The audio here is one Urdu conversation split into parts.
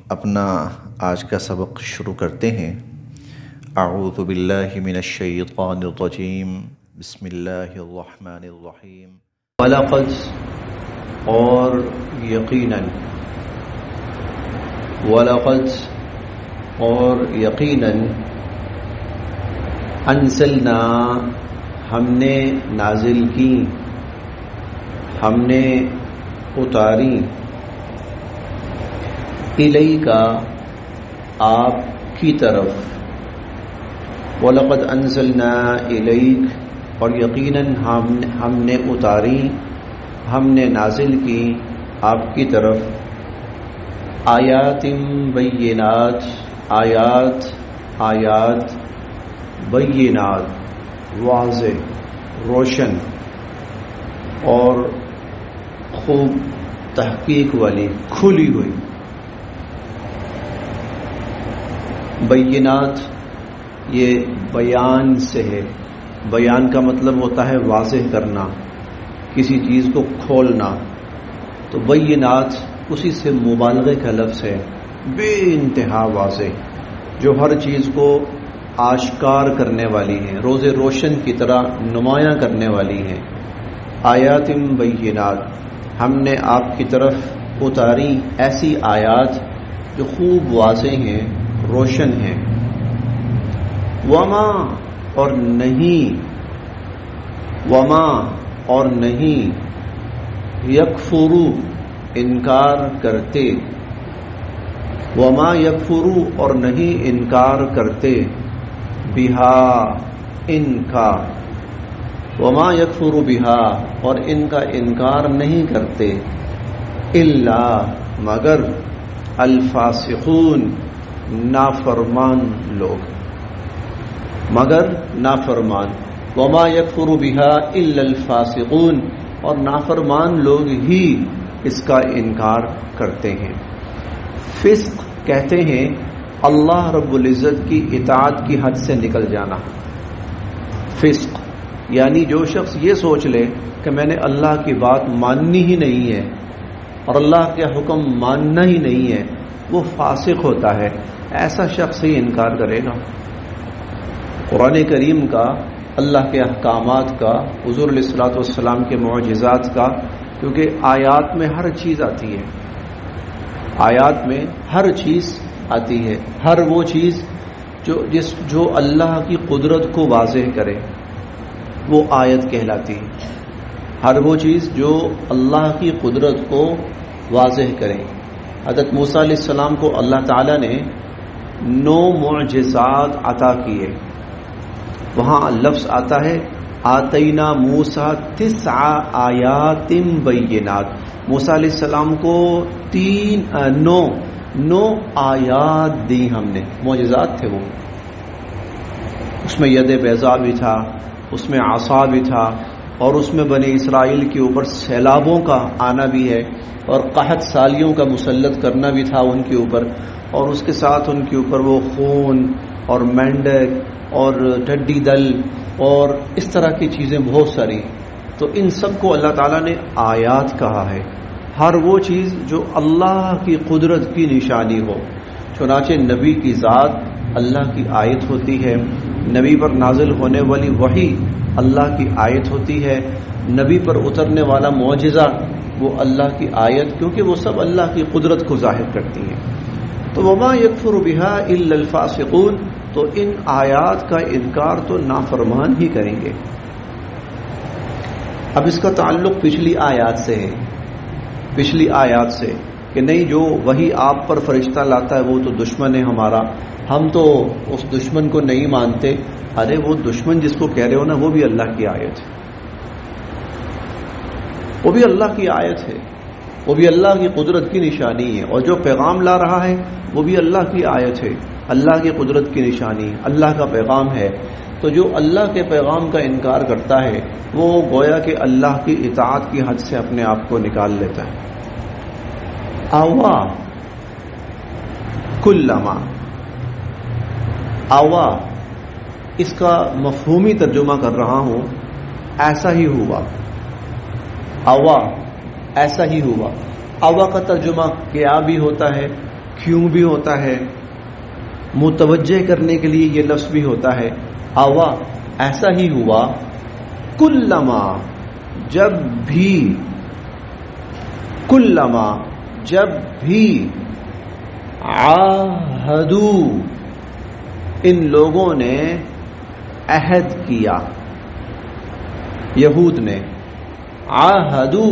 اپنا آج کا سبق شروع کرتے ہیں۔ اعوذ باللہ من الشیطان الرجیم، بسم اللہ الرحمن الرحیم۔ وَلَقَدْ اور یقیناً، وَلَقَدْ اور یقیناً، انزلنا ہم نے نازل کی، ہم نے اتاری، الیک آپ کی طرف، وَلَقَدْ انزلنا الیک اور یقیناً ہم نے اتاری، ہم نے نازل کی آپ کی طرف، آیات بینات، آیات بینات، واضح، روشن اور خوب تحقیق والی، کھلی ہوئی۔ بینات یہ بیان سے ہے، بیان کا مطلب ہوتا ہے واضح کرنا، کسی چیز کو کھولنا، تو بینات اسی سے مبالغے کا لفظ ہے، بے انتہا واضح، جو ہر چیز کو آشکار کرنے والی ہیں، روز روشن کی طرح نمایاں کرنے والی ہیں۔ آیات بینات، ہم نے آپ کی طرف اتاری ایسی آیات جو خوب واضح ہیں، روشن ہیں۔ وما اور نہیں، وما اور نہیں، یکفرو انکار کرتے، وما یکفرو اور نہیں انکار کرتے، بہا ان کا، وما یکفرو بہا اور ان کا انکار نہیں کرتے، الا مگر، الفاسقون نافرمان لوگ، مگر نافرمان، وما یکفر بہا الا الفاسقون اور نافرمان لوگ ہی اس کا انکار کرتے ہیں۔ فسق کہتے ہیں اللہ رب العزت کی اطاعت کی حد سے نکل جانا۔ فسق یعنی جو شخص یہ سوچ لے کہ میں نے اللہ کی بات ماننی ہی نہیں ہے اور اللہ کے حکم ماننا ہی نہیں ہے، وہ فاسق ہوتا ہے، ایسا شخص ہی انکار کرے گا۔ قرآن کریم کا، اللہ کے احکامات کا، حضور علیہ الصلوۃ والسلام کے معجزات کا، کیونکہ آیات میں ہر چیز آتی ہے، آیات میں ہر چیز آتی ہے، ہر وہ چیز جو اللہ کی قدرت کو واضح کرے وہ آیت کہلاتی ہے، ہر وہ چیز جو اللہ کی قدرت کو واضح کرے۔ حضرت موسیٰ علیہ السلام کو اللہ تعالیٰ نے 9 معجزات عطا کیے، وہاں لفظ آتا ہے آتینا موسیٰ 9 آیات بینات، موسیٰ علیہ السلام کو 9 آیات دی ہم نے، معجزات تھے وہ، اس میں ید بیضاء بھی تھا، اس میں عصا بھی تھا، اور اس میں بنی اسرائیل کے اوپر سیلابوں کا آنا بھی ہے، اور قحط سالیوں کا مسلط کرنا بھی تھا ان کے اوپر، اور اس کے ساتھ ان کے اوپر وہ خون اور مینڈک اور ٹڈی دل اور اس طرح کی چیزیں بہت ساری، تو ان سب کو اللہ تعالیٰ نے آیات کہا ہے، ہر وہ چیز جو اللہ کی قدرت کی نشانی ہو۔ چنانچہ نبی کی ذات اللہ کی آیت ہوتی ہے، نبی پر نازل ہونے والی وحی اللہ کی آیت ہوتی ہے، نبی پر اترنے والا معجزہ وہ اللہ کی آیت، کیونکہ وہ سب اللہ کی قدرت کو ظاہر کرتی ہیں۔ تو وما یکفر بہا الا الفاسقون، تو ان آیات کا انکار تو نافرمان ہی کریں گے۔ اب اس کا تعلق پچھلی آیات سے ہے، پچھلی آیات سے، کہ نہیں جو وہی آپ پر فرشتہ لاتا ہے وہ تو دشمن ہے ہمارا، ہم تو اس دشمن کو نہیں مانتے۔ ارے وہ دشمن جس کو کہہ رہے ہو نا، وہ بھی اللہ کی آیت ہے، وہ بھی اللہ کی آیت ہے، وہ بھی اللہ کی قدرت کی نشانی ہے، اور جو پیغام لا رہا ہے وہ بھی اللہ کی آیت ہے، اللہ کی قدرت کی نشانی ہے، اللہ کا پیغام ہے۔ تو جو اللہ کے پیغام کا انکار کرتا ہے وہ گویا کہ اللہ کی اطاعت کی حد سے اپنے آپ کو نکال لیتا ہے۔ آوا کلما، آوا اس کا مفہومی ترجمہ کر رہا ہوں، ایسا ہی ہوا، آوا ایسا ہی ہوا۔ اوا کا ترجمہ کیا بھی ہوتا ہے کیوں بھی ہوتا ہے, متوجہ کرنے کے لیے یہ لفظ بھی ہوتا ہے. آوا ایسا ہی ہوا, کلما جب بھی, کلما جب بھی, عاہدو ان لوگوں نے عہد کیا, یہود نے, عاہدو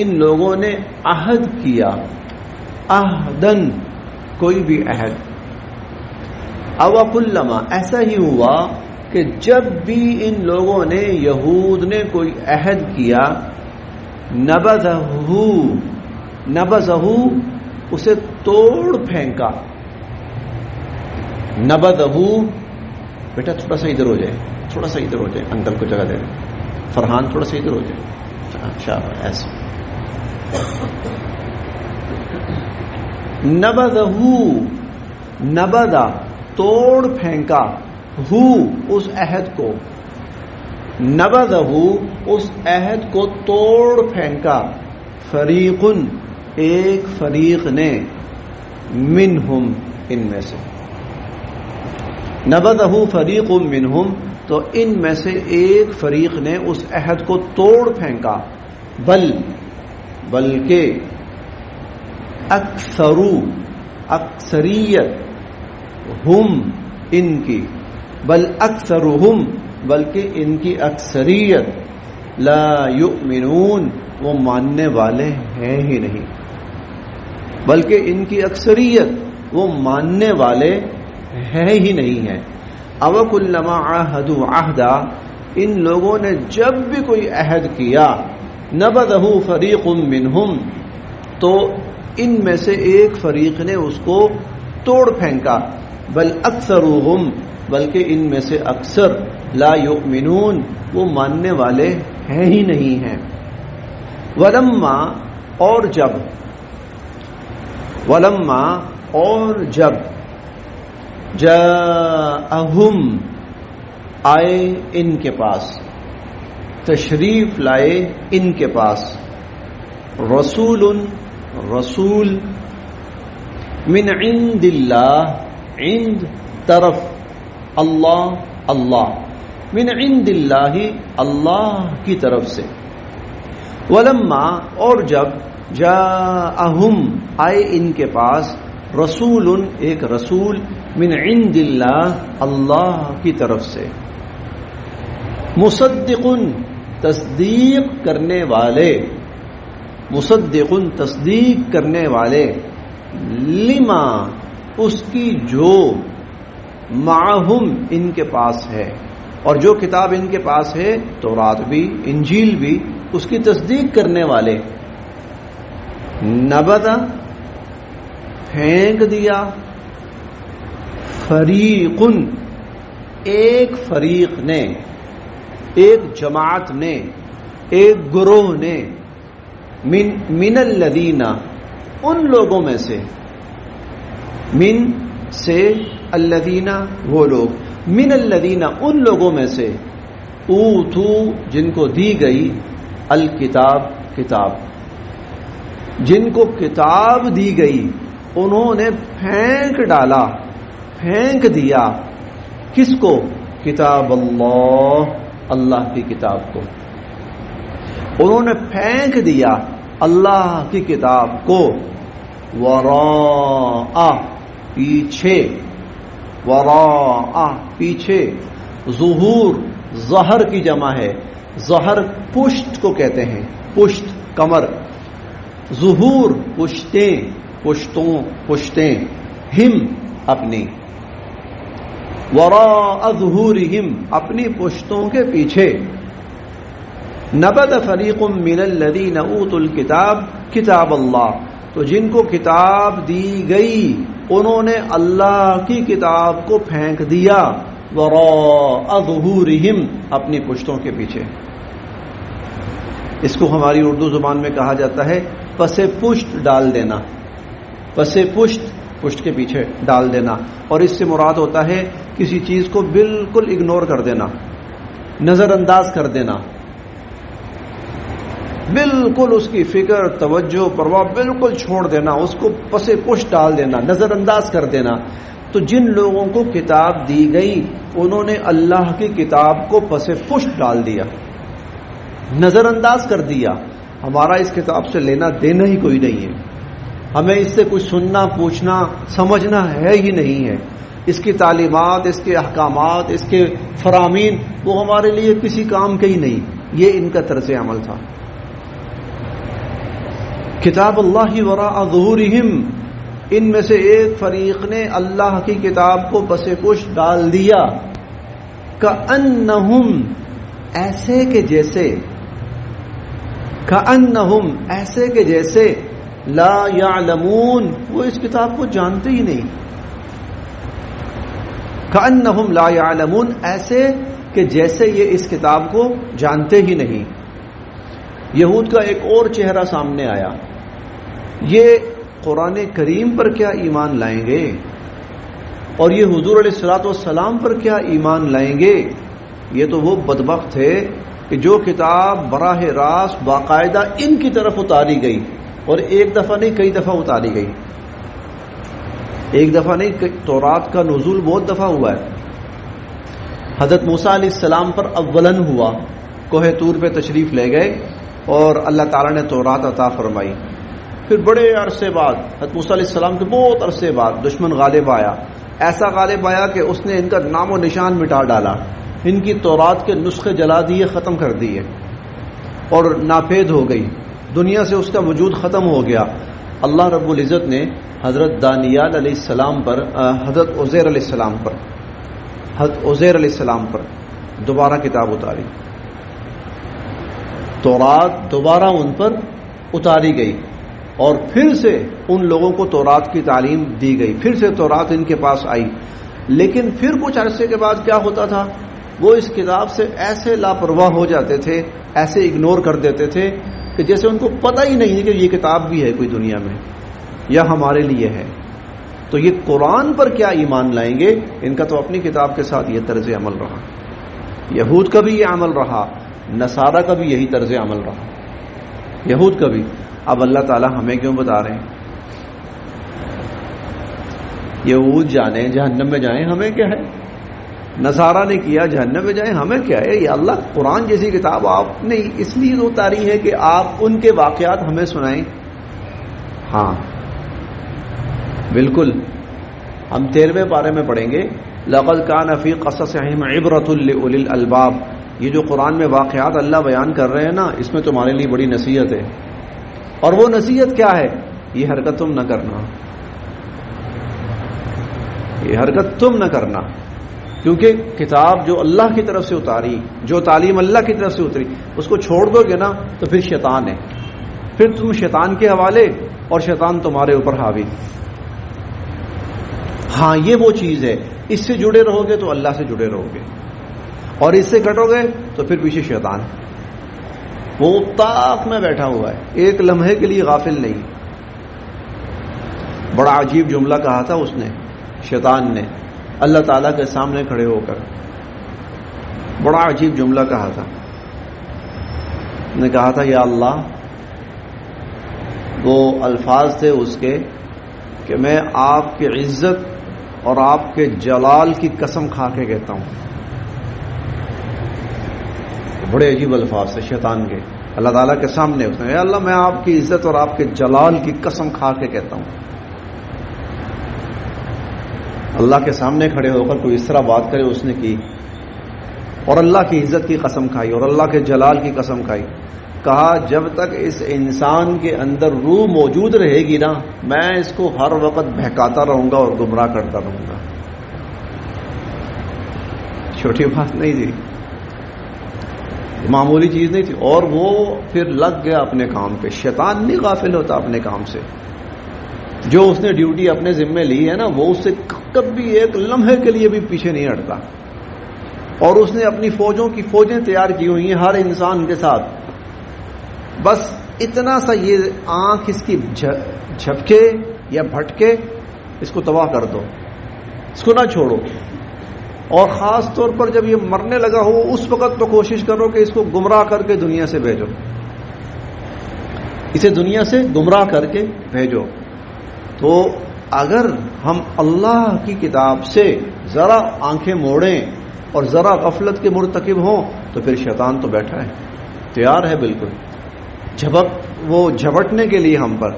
ان لوگوں نے عہد کیا, عہدن کوئی بھی عہد. او کلما ایسا ہی ہوا کہ جب بھی ان لوگوں نے, یہود نے کوئی عہد کیا, نبذہ, نبذہ اسے توڑ پھینکا. نبذہ, بیٹا تھوڑا سا ادھر ہو جائے, تھوڑا سا ادھر ہو جائے, انکل کو جگہ دے دیں. فرحان تھوڑا سا ادھر ہو جائے. اچھا ایسے. نبذہ, نبذہ توڑ پھینکا, ہو اس عہد کو, نبذہ اس عہد کو توڑ پھینکا, فریقن ایک فریق نے, منہم ان میں سے. نبذہ فریق منہم تو ان میں سے ایک فریق نے اس عہد کو توڑ پھینکا. بلکہ اکثرو اکثریت, ہم ان کی, بل اکثرہم بلکہ ان کی اکثریت, لا یؤمنون وہ ماننے والے ہیں ہی نہیں, بلکہ ان کی اکثریت وہ ماننے والے ہیں ہی نہیں ہیں. او کلما عاہدوا عہدا ان لوگوں نے جب بھی کوئی عہد کیا, نبذہ فریق منہم تو ان میں سے ایک فریق نے اس کو توڑ پھینکا. بل اکثرہم بلکہ ان میں سے اکثر, لا یؤمنون وہ ماننے والے ہیں ہی نہیں ہیں. ولما اور جب, ولما اور جب, جاءہم آئے ان کے پاس, تشریف لائے ان کے پاس, رسول رسول, من عند اللہ عند طرف اللہ اللہ, من عند اللہ اللہ کی طرف سے. ولما اور جب, جاءہم آئے ان کے پاس, رسول ایک رسول, من عند اللہ اللہ کی طرف سے, مصدق تصدیق کرنے والے, مصدق تصدیق کرنے والے, لما اس کی جو, معہم ان کے پاس ہے, اور جو کتاب ان کے پاس ہے تورات بھی انجیل بھی, اس کی تصدیق کرنے والے. نبذہ پھینک دیا, فریقن ایک فریق نے, ایک جماعت نے, ایک گروہ نے, من الذین ان لوگوں میں سے, من سے الذین وہ لوگ, من الذین ان لوگوں میں سے, اوتو جن کو دی گئی, الکتاب کتاب, جن کو کتاب دی گئی انہوں نے پھینک ڈالا, پھینک دیا, کس کو, کتاب اللہ اللہ کی کتاب کو, انہوں نے پھینک دیا اللہ کی کتاب کو, وراء پیچھے, وراء پیچھے, ظہور ظہر کی جمع ہے, ظہر پشت کو کہتے ہیں, پشت کمر, ظہور پشتیں, پشتوں پشتیں, ہم اپنی, وراء ظہورہم اپنی پشتوں کے پیچھے. نبذ فریق من الذین اوتوا الکتاب کتاب اللہ تو جن کو کتاب دی گئی انہوں نے اللہ کی کتاب کو پھینک دیا, وراء ظہورہم اپنی پشتوں کے پیچھے. اس کو ہماری اردو زبان میں کہا جاتا ہے پس پشت ڈال دینا, پس پشت پشت کے پیچھے ڈال دینا, اور اس سے مراد ہوتا ہے کسی چیز کو بالکل اگنور کر دینا, نظر انداز کر دینا. بالکل اس کی فکر، توجہ، پرواہ بالکل چھوڑ دینا، اس کو پس پش ڈال دینا، نظر انداز کر دینا. تو جن لوگوں کو کتاب دی گئی انہوں نے اللہ کی کتاب کو پس پش ڈال دیا، نظر انداز کر دیا. ہمارا اس کتاب سے لینا دینا ہی کوئی نہیں ہے، ہمیں اس سے کوئی سننا، پوچھنا، سمجھنا ہے ہی نہیں ہے. اس کی تعلیمات، اس کے احکامات، اس کے فرامین وہ ہمارے لیے کسی کام کے ہی نہیں. یہ ان کا طرز عمل تھا. کتاب اللہ وراء ظہورہم، ان میں سے ایک فریق نے اللہ کی کتاب کو پس پش ڈال دیا. کأنہم، ایسے کہ جیسے، کأنہم ایسے کہ جیسے، لا یعلمون، وہ اس کتاب کو جانتے ہی نہیں. کأنہم لا یعلمون، ایسے کہ جیسے یہ اس کتاب کو جانتے ہی نہیں. یہود کا ایک اور چہرہ سامنے آیا. یہ قرآن کریم پر کیا ایمان لائیں گے اور یہ حضور علیہ الصلوۃ والسلام پر کیا ایمان لائیں گے؟ یہ تو وہ بدبخت تھے کہ جو کتاب براہ راست باقاعدہ ان کی طرف اتاری گئی، اور ایک دفعہ نہیں کئی دفعہ اتاری گئی. ایک دفعہ نہیں، تورات کا نزول بہت دفعہ ہوا ہے. حضرت موسیٰ علیہ السلام پر اولاً ہوا، کوہ طور پہ تشریف لے گئے اور اللہ تعالیٰ نے تورات عطا فرمائی. پھر بڑے عرصے بعد، حضرت موسیٰ علیہ السلام کے بہت عرصے بعد دشمن غالب آیا. ایسا غالب آیا کہ اس نے ان کا نام و نشان مٹا ڈالا، ان کی تورات کے نسخے جلا دیے، ختم کر دیے اور ناپید ہو گئی، دنیا سے اس کا وجود ختم ہو گیا. اللہ رب العزت نے حضرت دانیال علیہ السلام پر، حضرت عزیر علیہ السلام پر، حضرت عزیر علیہ السلام پر دوبارہ کتاب اتاری. تورات دوبارہ ان پر اتاری گئی اور پھر سے ان لوگوں کو تورات کی تعلیم دی گئی، پھر سے تورات ان کے پاس آئی. لیکن پھر کچھ عرصے کے بعد کیا ہوتا تھا، وہ اس کتاب سے ایسے لاپرواہ ہو جاتے تھے، ایسے اگنور کر دیتے تھے کہ جیسے ان کو پتہ ہی نہیں کہ یہ کتاب بھی ہے کوئی دنیا میں یا ہمارے لیے ہے. تو یہ قرآن پر کیا ایمان لائیں گے؟ ان کا تو اپنی کتاب کے ساتھ یہ طرز عمل رہا. یہود کا بھی یہ عمل رہا، نصارہ کا بھی یہی طرز عمل رہا، یہود کا بھی. اب اللہ تعالیٰ ہمیں کیوں بتا رہے ہیں؟ یہود جانے جہنم میں جائیں، ہمیں کیا ہے؟ نصارہ نے کیا جہنم میں جائیں، ہمیں کیا ہے؟ یہ اللہ قرآن جیسی کتاب آپ نے اس لیے اتاری ہے کہ آپ ان کے واقعات ہمیں سنائیں. ہاں بالکل، ہم 13ویں پارے میں پڑھیں گے، لقد کان فی قصصہم عبرۃ لأولی الالباب. یہ جو قرآن میں واقعات اللہ بیان کر رہے ہیں نا، اس میں تمہارے لیے بڑی نصیحت ہے. اور وہ نصیحت کیا ہے؟ یہ حرکت تم نہ کرنا، یہ حرکت تم نہ کرنا. کیونکہ کتاب جو اللہ کی طرف سے اتاری، جو تعلیم اللہ کی طرف سے اتری، اس کو چھوڑ دو گے نا تو پھر شیطان ہے، پھر تم شیطان کے حوالے اور شیطان تمہارے اوپر حاوی. ہاں یہ وہ چیز ہے، اس سے جڑے رہو گے تو اللہ سے جڑے رہو گے، اور اس سے کٹو گے تو پھر پیچھے شیطان، وہ طاق میں بیٹھا ہوا ہے، ایک لمحے کے لیے غافل نہیں. بڑا عجیب جملہ کہا تھا اس نے، شیطان نے، اللہ تعالیٰ کے سامنے کھڑے ہو کر بڑا عجیب جملہ کہا تھا. نے کہا تھا، یا اللہ، وہ الفاظ تھے اس کے کہ میں آپ کی عزت اور آپ کے جلال کی قسم کھا کے کہتا ہوں. بڑے عجیب الفاظ تھے شیطان کے اللہ تعالیٰ کے سامنے. اس نے، یا اللہ، میں آپ کی عزت اور آپ کے جلال کی قسم کھا کے کہتا ہوں. اللہ کے سامنے کھڑے ہو کر کوئی اس طرح بات کرے اس نے کی، اور اللہ کی عزت کی قسم کھائی اور اللہ کے جلال کی قسم کھائی. کہا جب تک اس انسان کے اندر روح موجود رہے گی نا، میں اس کو ہر وقت بہکاتا رہوں گا اور گمراہ کرتا رہوں گا. چھوٹی بات نہیں تھی، معمولی چیز نہیں تھی. اور وہ پھر لگ گیا اپنے کام پہ. شیطان نہیں غافل ہوتا اپنے کام سے. جو اس نے ڈیوٹی اپنے ذمے لی ہے نا، وہ اس سے کبھی ایک لمحے کے لیے بھی پیچھے نہیں ہٹتا. اور اس نے اپنی فوجوں کی فوجیں تیار کی ہوئی ہیں ہر انسان کے ساتھ. بس اتنا سا یہ آنکھ اس کی جھپکے یا بھٹکے، اس کو تباہ کر دو، اس کو نہ چھوڑو. اور خاص طور پر جب یہ مرنے لگا ہو اس وقت تو کوشش کرو کہ اس کو گمراہ کر کے دنیا سے بھیجو. اسے دنیا سے گمراہ کر کے بھیجو۔ تو اگر ہم اللہ کی کتاب سے ذرا آنکھیں موڑیں اور ذرا غفلت کے مرتکب ہوں تو پھر شیطان تو بیٹھا ہے، تیار ہے بالکل وہ جھپٹنے کے لیے ہم پر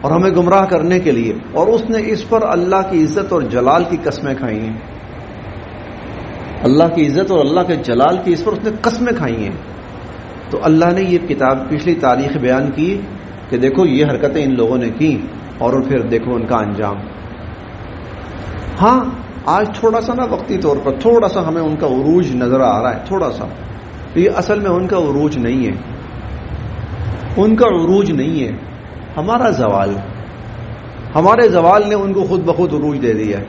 اور ہمیں گمراہ کرنے کے لیے، اور اس نے اس پر اللہ کی عزت اور جلال کی قسمیں کھائی ہیں، اللہ کی عزت اور اللہ کے جلال کی اس پر اس نے قسمیں کھائی ہیں۔ تو اللہ نے یہ کتاب پچھلی تاریخ بیان کی کہ دیکھو یہ حرکتیں ان لوگوں نے کی اور پھر دیکھو ان کا انجام۔ ہاں آج تھوڑا سا نا وقتی طور پر تھوڑا سا ہمیں ان کا عروج نظر آ رہا ہے، تھوڑا سا، یہ اصل میں ان کا عروج نہیں ہے، ان کا عروج نہیں ہے، ہمارا زوال، ہمارے زوال نے ان کو خود بخود عروج دے دیا ہے۔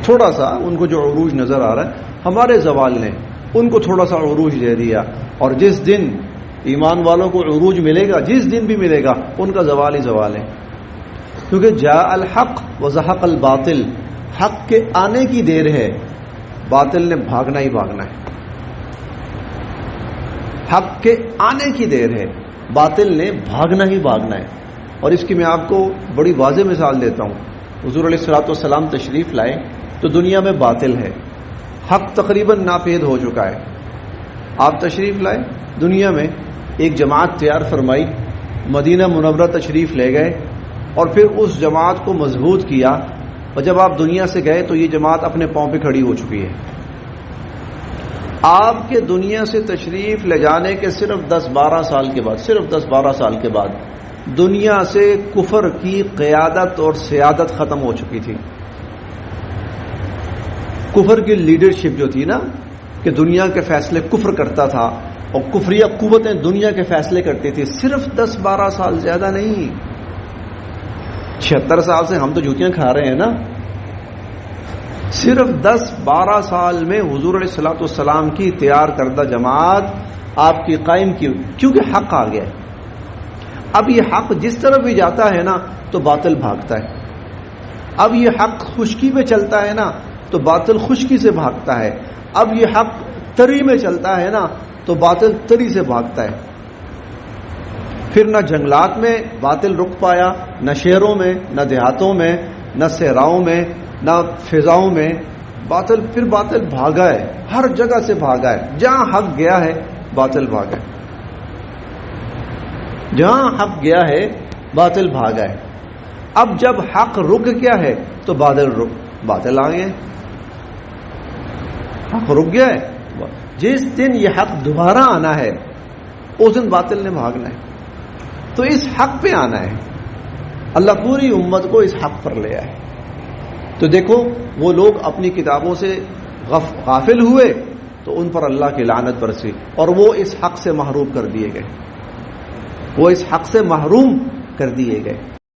تھوڑا سا ان کو جو عروج نظر آ رہا ہے ہمارے زوال نے ان کو تھوڑا سا عروج دے دیا، اور جس دن ایمان والوں کو عروج ملے گا، جس دن بھی ملے گا، ان کا زوال ہی زوال ہے، کیونکہ جاء الحق وزحق الباطل، حق کے آنے کی دیر ہے، باطل نے بھاگنا ہی بھاگنا ہے، حق کے آنے کی دیر ہے، باطل نے بھاگنا ہی بھاگنا ہے۔ اور اس کی میں آپ کو بڑی واضح مثال دیتا ہوں۔ حضور علیہ الصلوۃ والسلام تشریف لائے تو دنیا میں باطل ہے، حق تقریباً ناپید ہو چکا ہے۔ آپ تشریف لائے، دنیا میں ایک جماعت تیار فرمائی، مدینہ منورہ تشریف لے گئے اور پھر اس جماعت کو مضبوط کیا، اور جب آپ دنیا سے گئے تو یہ جماعت اپنے پاؤں پہ کھڑی ہو چکی ہے۔ آپ کے دنیا سے تشریف لے جانے کے صرف 10-12 سال کے بعد، صرف 10-12 سال کے بعد دنیا سے کفر کی قیادت اور سیادت ختم ہو چکی تھی۔ کفر کی لیڈرشپ جو تھی نا، کہ دنیا کے فیصلے کفر کرتا تھا اور کفریہ قوتیں دنیا کے فیصلے کرتی تھی، صرف 10-12 سال، زیادہ نہیں۔ 76 سال سے ہم تو جوتیاں کھا رہے ہیں نا، صرف 10-12 سال میں حضور علیہ الصلوۃ والسلام کی تیار کردہ جماعت آپ کی قائم کی، کیونکہ حق آ گیا ہے۔ اب یہ حق جس طرف بھی جاتا ہے نا تو باطل بھاگتا ہے، اب یہ حق خشکی میں چلتا ہے نا تو باطل خشکی سے بھاگتا ہے، اب یہ حق تری میں چلتا ہے نا تو باطل تری سے بھاگتا ہے۔ پھر نہ جنگلات میں باطل رک پایا، نہ شہروں میں، نہ دیہاتوں میں، نہ صحراؤں میں، نہ فضاؤں میں، باطل بھاگا ہے، ہر جگہ سے بھاگا ہے، جہاں حق گیا ہے باطل بھاگا ہے، جہاں حق گیا ہے باطل بھاگا ہے۔ اب جب حق رک گیا ہے تو باطل آ گئے، حق رک گیا ہے، جس دن یہ حق دوبارہ آنا ہے اس دن باطل نے بھاگنا ہے، تو اس حق پہ آنا ہے۔ اللہ پوری امت کو اس حق پر لے آئے۔ تو دیکھو وہ لوگ اپنی کتابوں سے غافل ہوئے تو ان پر اللہ کی لعنت برسی اور وہ اس حق سے محروم کر دیے گئے، وہ اس حق سے محروم کر دیے گئے۔